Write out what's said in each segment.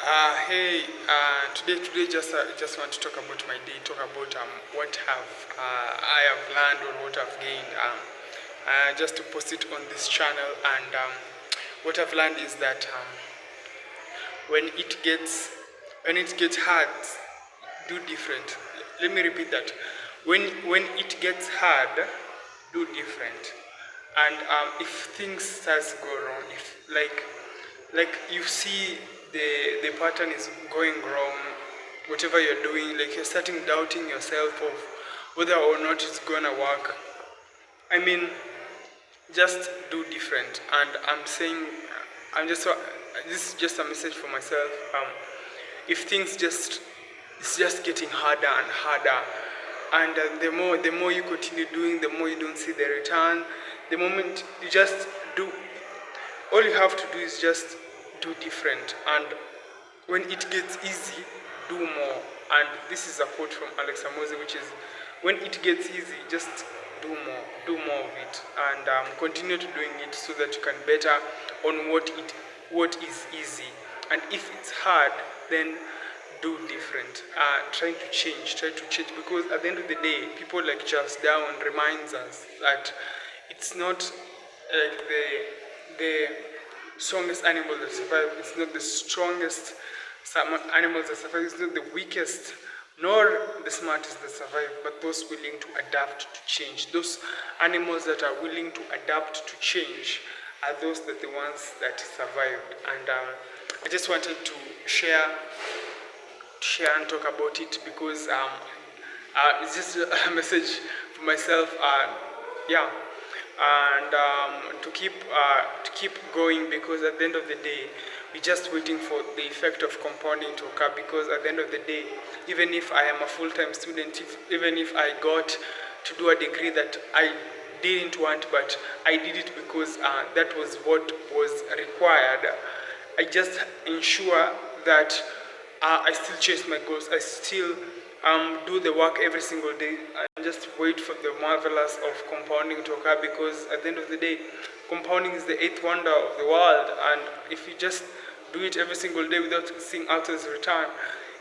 Today just want to talk about my day, talk about what have I have learned or what I've gained. Just to post it on this channel, and what I've learned is that when it gets when it gets hard, do different. Let me repeat that. When it gets hard, do different. And if things starts go wrong, if like you see the pattern is going wrong, whatever you're doing, like you're starting doubting yourself of whether or not it's gonna work. I mean, just do different. And I'm saying, I'm just this is just a message for myself. If things just it's just getting harder and harder, and the more you continue doing, the more you don't see the return. The moment you just do, all you have to do is just do different. And when it gets easy, do more. And this is a quote from Alex Amoze, which is, when it gets easy, just do more of it, and continue to doing it so that you can better on what is easy. And if it's hard, then do different. Try to change, because at the end of the day, people like Charles Darwin reminds us that it's not like the strongest animal that survive. It's not the strongest animals that survive. It's not the weakest nor the smartest that survive, but those willing to adapt to change. Those animals that are willing to adapt to change are those that the ones that survive. And I just wanted to share and talk about it, because it's just a message for myself. Yeah, and to keep going, because at the end of the day, we're just waiting for the effect of compounding to occur. Because at the end of the day, even if I am a full-time student, even if I got to do a degree that I didn't want, but I did it because that was what was required, I just ensure that I still chase my goals. I still do the work every single day, and just wait for the marvelous of compounding to occur. Because at the end of the day, compounding is the eighth wonder of the world. And if you just do it every single day without seeing out as return,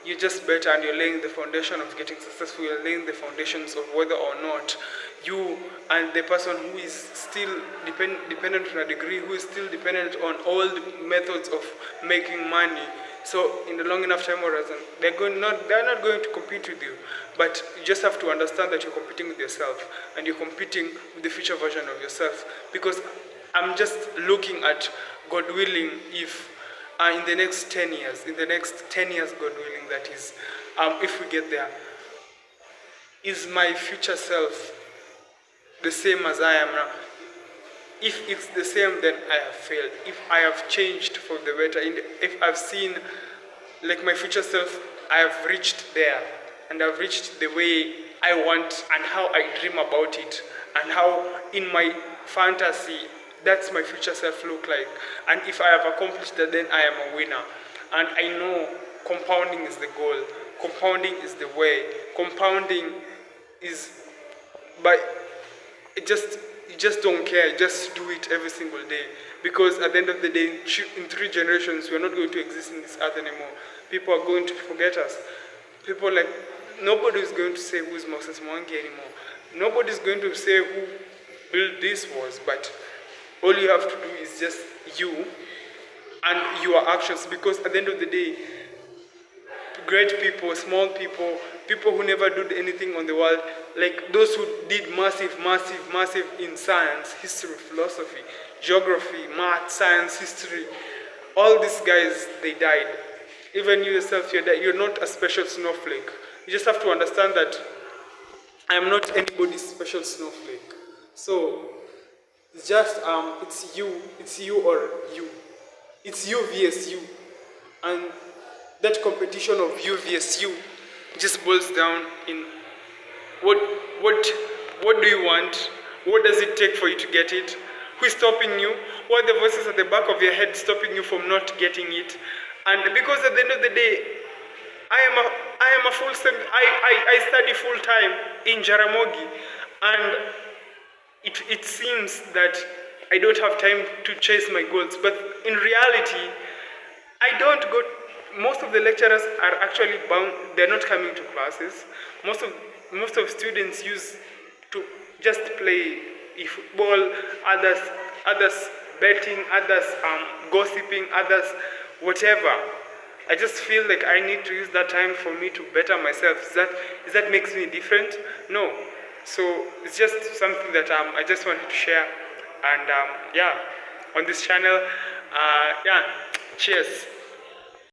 you're just better, and you're laying the foundation of getting successful. You're laying the foundations of whether or not you and the person who is still dependent on a degree, who is still dependent on old methods of making money. So in the long enough time horizon, they're not going to compete with you, but you just have to understand that you're competing with yourself, and you're competing with the future version of yourself. Because I'm just looking at, God willing, if in the next 10 years, God willing, that is, if we get there, is my future self the same as I am now? If it's the same, then I have failed. If I have changed for the better, if I've seen, like, my future self, I have reached there, and I've reached the way I want and how I dream about it, and how in my fantasy that's my future self look like. And if I have accomplished that, then I am a winner. And I know compounding is the goal. Compounding is the way. Compounding is by you just don't care. Just do it every single day. Because at the end of the day, in 3 generations, we're not going to exist in this earth anymore. People are going to forget us. People, like, nobody is going to say who is Moses Mwangi anymore. Nobody is going to say who built this was. But all you have to do is just you and your actions. Because at the end of the day, great people, small people, people who never did anything on the world, like those who did massive in science, history, philosophy, geography, math, science, history, all these guys, they died. Even you yourself, you're not a special snowflake. You just have to understand that I am not anybody's special snowflake. So it's just it's you or you. It's you vs you. And that competition of you vs you just boils down in what do you want? What does it take for you to get it? Who is stopping you? What are the voices at the back of your head stopping you from not getting it? And because at the end of the day, I am a full time. I study full time in Jaramogi, and it seems that I don't have time to chase my goals. But in reality, I don't go most of the lecturers are actually bound, they're not coming to classes. Most of students use to just play football, others betting, others gossiping, others whatever. I just feel like I need to use that time for me to better myself. Is that makes me different? No. So it's just something that I just wanted to share. And yeah, on this channel, yeah, cheers.